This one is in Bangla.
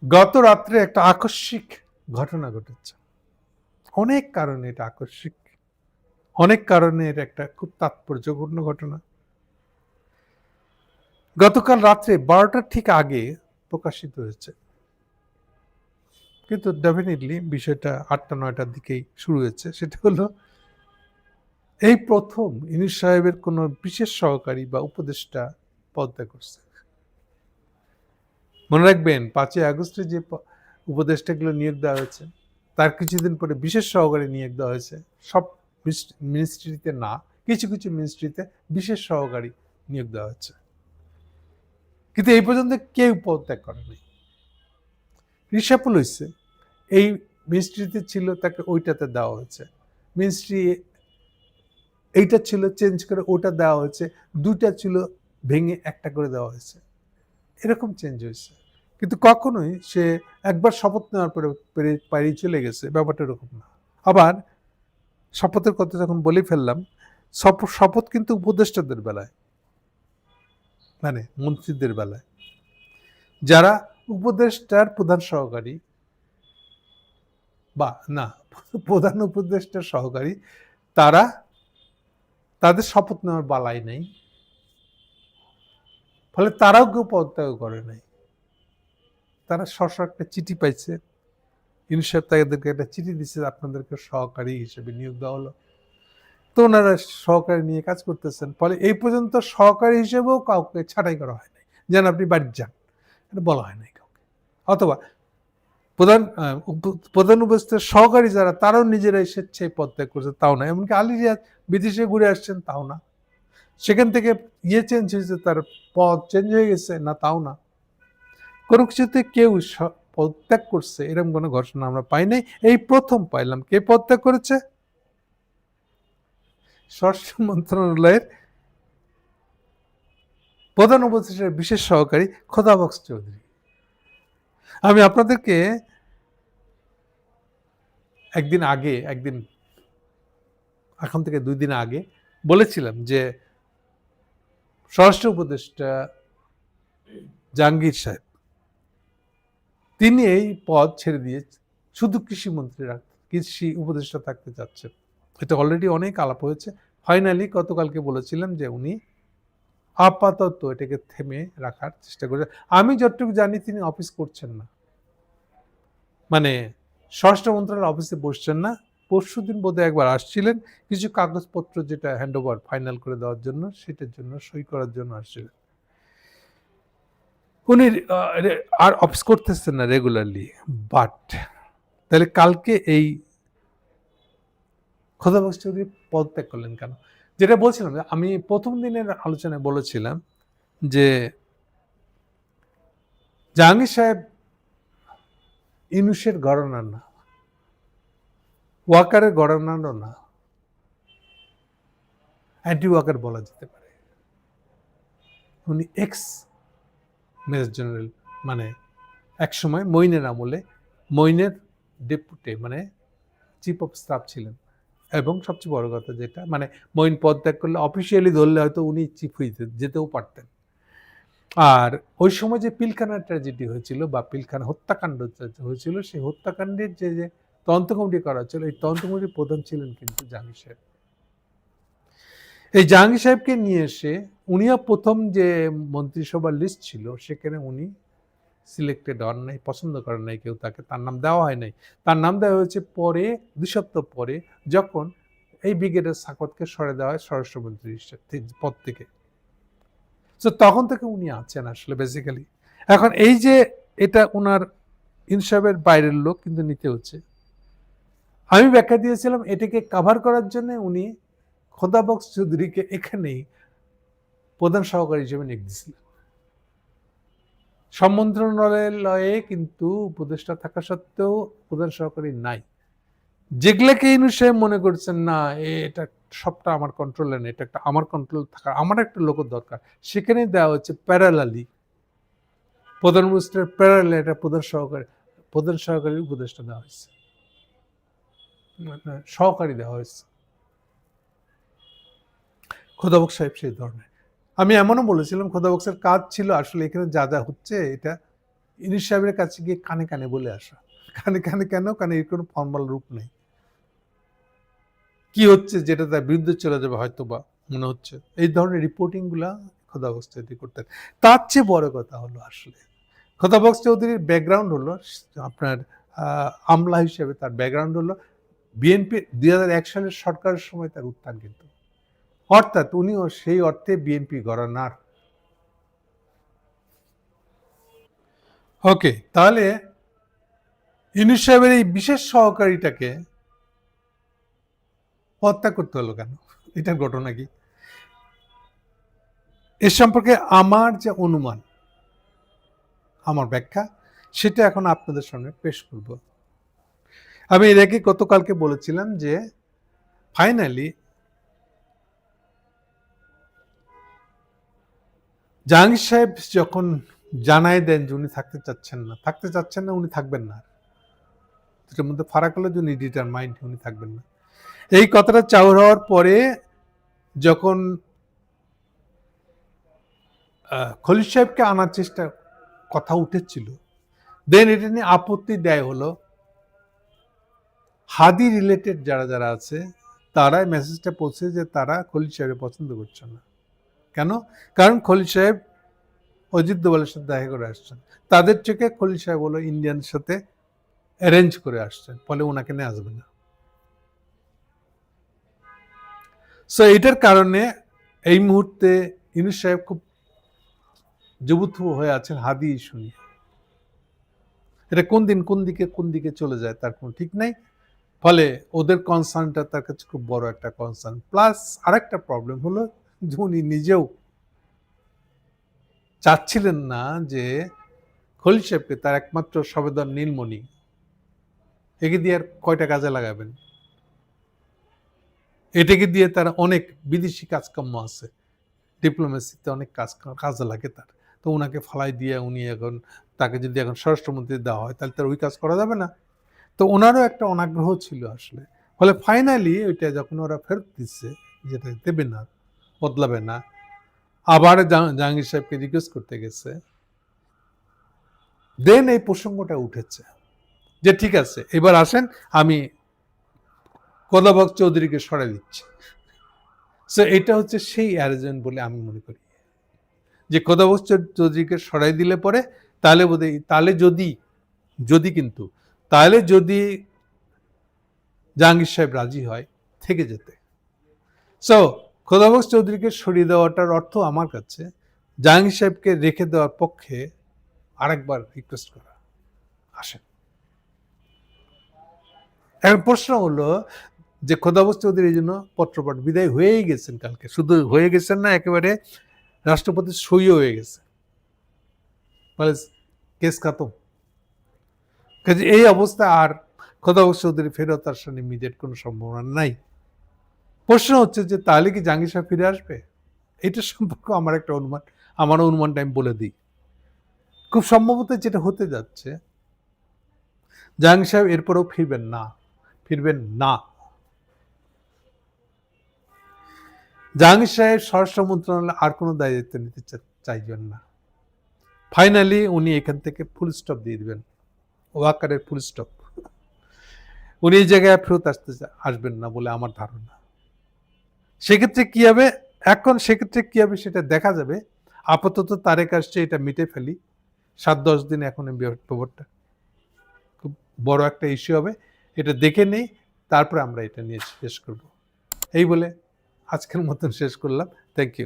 গত রাত্রে একটা আকস্মিক ঘটনা ঘটেছে। অনেক কারণে এটা আকস্মিক, অনেক কারণে এটা একটা খুব তাৎপর্যপূর্ণ ঘটনা। গতকাল রাত্রে 12টার ঠিক আগে প্রকাশিত হয়েছে, কিন্তু ডেফিনেটলি বিষয়টা 8টা-9টার দিকেই শুরু হয়েছে। সেটা হলো এই প্রথম ইউনূস সাহেবের কোনো বিশেষ সহকারী বা উপদেষ্টা পদত্যাগ করছে। মনে রাখবেন 5ই আগস্টে যে উপদেষ্টাগুলো নিয়োগ দেওয়া হয়েছে, তার কিছুদিন পরে বিশেষ সহকারী নিয়োগ দেওয়া হয়েছে। সব মিনিস্ট্রিতে না, কিছু কিছু মিনিস্ট্রিতে বিশেষ সহকারী নিয়োগ দেওয়া হচ্ছে, কিন্তু এই পর্যন্ত কেউ পদত্যাগ করেনি। রিশাফল হয়েছে, এই মিনিস্ট্রিতে ছিল তাকে ওইটাতে দেওয়া হয়েছে, মিনিস্ট্রি এইটা ছিল চেঞ্জ করে ওটা দেওয়া হয়েছে, দুইটা ছিল ভেঙে একটা করে দেওয়া হয়েছে, এরকম চেঞ্জ হয়েছে। কিন্তু কখনোই সে একবার শপথ নেওয়ার পরে পালিয়ে চলে গেছে, ব্যাপারটা এরকম না। আবার শপথের কথা যখন বলে ফেললাম, শপথ কিন্তু উপদেষ্টাদের বেলায়, মানে মন্ত্রীদের বেলায়, যারা উপদেষ্টার প্রধান সহকারী বা না প্রধান উপদেষ্টার সহকারী, তারা তাদের শপথ নেওয়ার বালাই নেই, ফলে তারাও কেউ পদত্যাগ করে নাই। তারা স্ব একটা চিঠি পাইছে, ইউনূস সাহেব তাদেরকে একটা চিঠি দিচ্ছে, আপনাদেরকে সহকারী হিসেবে নিয়োগ দেওয়া হলো। তো ওনারা সহকারী নিয়ে কাজ করতেছেন, ফলে এই পর্যন্ত সহকারী হিসেবেও কাউকে ছাঁটাই করা হয় নাই, যেন আপনি বাড়ি যান, এটা বলা হয় নাই কাউকে। অথবা প্রধান উপদেষ্টার সহকারী যারা, তারাও নিজেরাই স্বেচ্ছায় পদত্যাগ করছে, তাও না। এমনকি আলী রিয়াজ বিদেশে ঘুরে আসছেন, তাও না। সেখান থেকে চেঞ্জ হয়েছে, তার পদ চেঞ্জ হয়ে গেছে না, তাও না। কোনো কিছুতে কেউ পদত্যাগ করছে এরকম কোনো ঘটনা আমরা পাই নাই, এই প্রথম পাইলাম। কে পদত্যাগ করেছে? স্বরাষ্ট্র মন্ত্রণালয়ের প্রধান উপদেষ্টার বিশেষ সহকারী খোদাবক্স চৌধুরী। আমি আপনাদেরকে একদিন এখন থেকে 2 দিন আগে বলেছিলাম যে স্বরাষ্ট্র উপদেষ্টা জাহাঙ্গীর সাহেব, তিনি এই পদ ছেড়ে দিয়ে শুধু কৃষি উপদেষ্টা থাকতে চাচ্ছেন। এটা অলরেডি অনেক আলাপ হয়েছে। ফাইনালি গতকালকে বলেছিলেন যে উনি আপাতত এটাকে থেমে রাখার চেষ্টা করছেন। আমি যতটুকু জানি তিনি অফিস করছেন না, মানে স্বরাষ্ট্র মন্ত্রণালয়ের অফিসে বসছেন না। পরশুদিন বোধহয় একবার আসছিলেন, কিছু কাগজপত্র যেটা হ্যান্ডওভার ফাইনাল করে দেওয়ার জন্য, সেটার জন্য সই করার জন্য আসছিলেন। উনি আর অফিস করতেছেন না রেগুলারলি। বাট তাহলে কালকে এই খোদাবক্স চৌধুরী পদত্যাগ করলেন কেন? যেটা বলছিলাম, আমি প্রথম দিনের আলোচনায় বলেছিলাম যে জাহাঙ্গীর সাহেব ইউনূসের গভর্নর না, ওয়াকারের গভর্নরও না, অ্যান্টি ওয়াকার বলা যেতে পারে। উনি এক্স মেজর জেনারেল, মানে একসময় মইনের আমলে মইনের ডেপুটি, মানে চিফ অফ স্টাফ ছিলেন। এবং সবচেয়ে বড় কথা যেটা, মানে মইন পদত্যাগ করলে অফিসিয়ালি ধরলে হয়তো উনি চিফ হইতে যেতেও পারতেন। আর ওই সময় যে পিলখানা ট্র্যাজেডি হয়েছিল বা পিলখানা হত্যাকাণ্ড হয়েছিল, সেই হত্যাকাণ্ডের যে তদন্ত কমিটি করা হচ্ছিল, এই তদন্ত কমিটির প্রধান ছিলেন কিন্তু জাহাঙ্গীর সাহেব। এই জাহাঙ্গীর সাহেবকে নিয়ে এসে উনিও প্রথম যে মন্ত্রিসভার লিস্ট ছিল, সেখানে উনি সিলেক্টেড হন নাই, পছন্দ করেন নাই কেউ তাকে, তার নাম দেওয়া হয় নাই। তার নাম দেওয়া হয়েছে পরে, 2 সপ্তাহ পরে, যখন এই ব্রিগেডিয়ার সাখাওয়াতকে সরে দেওয়া হয় স্বরাষ্ট্রমন্ত্রী পদ থেকে। তো তখন থেকে উনি আছেন আসলে বেসিক্যালি। এখন এই যে এটা ওনার ইনসাফের বাইরের লোক কিন্তু নিতে হচ্ছে। আমি ব্যাখ্যা দিয়েছিলাম এটাকে কাভার করার জন্য উনি খোদাবক্স চৌধুরীকে এখানেই প্রধান সহকারী হিসেবে নিয়োগ দিয়েছিলেন। সব মন্ত্রণালয়ে কিন্তু উপদেষ্টা থাকা সত্ত্বেও প্রধান সহকারী নাই। যেগুলোকে ইউনূস সাহেব মনে করছেন না এটা সবটা আমার কন্ট্রোলে নেই, এটা একটা আমার কন্ট্রোল থাকার, আমার একটা লোকের দরকার, সেখানে দেওয়া হচ্ছে প্যারালালি প্রধান উপদেষ্টার প্যারালালি এটা প্রধান সহকারী উপদেষ্টা দেওয়া হয়েছে, সহকারী দেওয়া হয়েছে। খোদাবক্স সাহেব সেই ধরনের। আমি এমনও বলেছিলাম খোদাবক্সের কাজ ছিল আসলে এখানে যা যা হচ্ছে এটা ইউনূস সাহেবের কাছে গিয়ে কানে কানে বলে আসা। কানে কানে কেন? কারণ এর কোনো ফর্মাল রূপ নেই। কি হচ্ছে যেটা তার বিরুদ্ধে চলে যাবে হয়তোবা মনে হচ্ছে। এই ধরনের রিপোর্টিং গুলা খোদাবক্স চৌধুরী করতেন। তার চেয়ে বড় কথা হলো আসলে খোদাবক্স চৌধুরীর ব্যাকগ্রাউন্ড হলো আপনার আমলা হিসেবে তার ব্যাকগ্রাউন্ড হলো বিএনপি ২০০১ সালের সরকারের সময় তার উত্থান কিন্তু। অর্থাৎ উনিও সেই অর্থে বিএনপি ঘরানার। ওকে, তাহলে ইউনূস সাহেবের এই বিশেষ সহকারীটাকে হত্যা করতে হলো কেন? এটার ঘটনা কি? এ সম্পর্কে আমার যে অনুমান, আমার ব্যাখ্যা, সেটা এখন আপনাদের সামনে পেশ করব। আমি এর আগে গতকালকে বলেছিলাম যে ফাইনালি জাহাঙ্গীর সাহেব যখন জানায় দেন যে উনি থাকতে চাচ্ছেন না, উনি থাকবেন না। এটার মধ্যে ফারাক হলো যে উনি ডিটারমাইন্ড উনি থাকবেন না। এই কথাটা চাউর হওয়ার পরে যখন খলিল সাহেবকে আনার চেষ্টা কথা উঠেছিল, দেন এটা নিয়ে আপত্তি দেয় হলো হাদি রিলেটেড যারা আছে তারাই মেসেজটা পৌঁছে যে তারা খলিল সাহেবের পছন্দ করছে না। কেন? কারণ খলিল সাহেব অজিত দোভালের সাথে দেখা করে আসছেন। তাদের চোখে খলিল সাহেব হলো ইন্ডিয়ানের সাথে অ্যারেঞ্জ করে আসছেন, ফলে ওনাকে নিয়ে আসবে না। সো এটার কারণে এই মুহূর্তে ইউনূস সাহেব খুব জবুথু হয়ে আছেন হাদি ইস্যু নিয়ে। এটা কোন দিকে চলে যায় তার কোনো ঠিক নাই। ফলে ওদের কনসার্নটা তার কাছে খুব বড় একটা কনসার্ন। প্লাস আরেকটা প্রবলেম হলো যে উনি নিজেও চাচ্ছিলেন না যে খলিল সাহেবকে তার একমাত্র সবেদর নীলমণি একে দিয়ে আর কয়টা কাজে লাগাবেন। এটাকে দিয়ে তার অনেক বিদেশি কাজকর্ম আছে, ডিপ্লোমেসিতে অনেক কাজে লাগে তার। তো ওনাকে ফালাই দিয়ে উনি এখন তাকে যদি এখন স্বরাষ্ট্রমন্ত্রী দেওয়া হয় তাহলে তার ওই কাজ করা যাবে না। তো ওনারও একটা অনাগ্রহ ছিল আসলে। ফলে ফাইনালি ওইটা যখন ওরা ফেরত দিচ্ছে, যেটা দেবে না, বদলাবে না, আবার জাহাঙ্গীর সাহেবকে রিকোয়েস্ট করতে গেছে, দেন এই প্রসঙ্গটা উঠেছে যে ঠিক আছে এবার আসেন আমি খোদাবক্স চৌধুরীকে সরাই দিচ্ছি। সো এটা হচ্ছে সেই অ্যারেঞ্জমেন্ট বলে আমি মনে করি যে খোদাবক্স চৌধুরীকে সরাই দিলে পরে তাহলে বোধহয় তাহলে যদি জাহাঙ্গীর সাহেব রাজি হয় থেকে যেতে। সো খোদাবক্স চৌধুরীকে সরিয়ে দেওয়াটার অর্থ আমার কাছে জাহাঙ্গীর সাহেবকে রেখে দেওয়ার পক্ষে আরেকবার রিকোয়েস্ট করা। আসেন, এখন প্রশ্ন হলো যে খোদাবক্স চৌধুরী এই জন্য পত্রপাঠ বিদায় হয়েই গেছেন কালকে, শুধু হয়ে গেছেন না, একেবারে রাষ্ট্রপতির সইও হয়ে গেছে, ফলে কেস খাতম। কাজে এই অবস্থা আর খোদাবক্স চৌধুরী ফেরত আসার ইমিডিয়েট কোনো সম্ভাবনা নাই। প্রশ্ন হচ্ছে যে তাহলে কি জাহাঙ্গীর সাহেব ফিরে আসবে? এটা সম্পর্কে আমার একটা অনুমান, আমার অনুমানটা আমি বলে দিই। খুব সম্ভবত যেটা হতে যাচ্ছে, জাহাঙ্গীর সাহেব এরপরেও ফিরবেন না। জাহাঙ্গীর সাহেব স্বরাষ্ট্র মন্ত্রণালয়ে আর কোনো দায়িত্ব নিতে চাইবেন না। ফাইনালি উনি এখান থেকে ফুল স্টপ দিয়ে দিবেন, ওয়াকারের ফুল স্টপ। উনি এই জায়গায় ফেরত আসবেন না বলে আমার ধারণা। সেক্ষেত্রে কি হবে সেটা দেখা যাবে। আপাতত তারেক আসছে, এটা মিটে ফেলি। 7-10 দিন এখন ব্যাপারটা খুব বড় একটা ইস্যু হবে, এটা দেখে নেই, তারপরে আমরা এটা নিয়ে শেষ করব। এই বলে আজকের মতন শেষ করলাম। Thank you.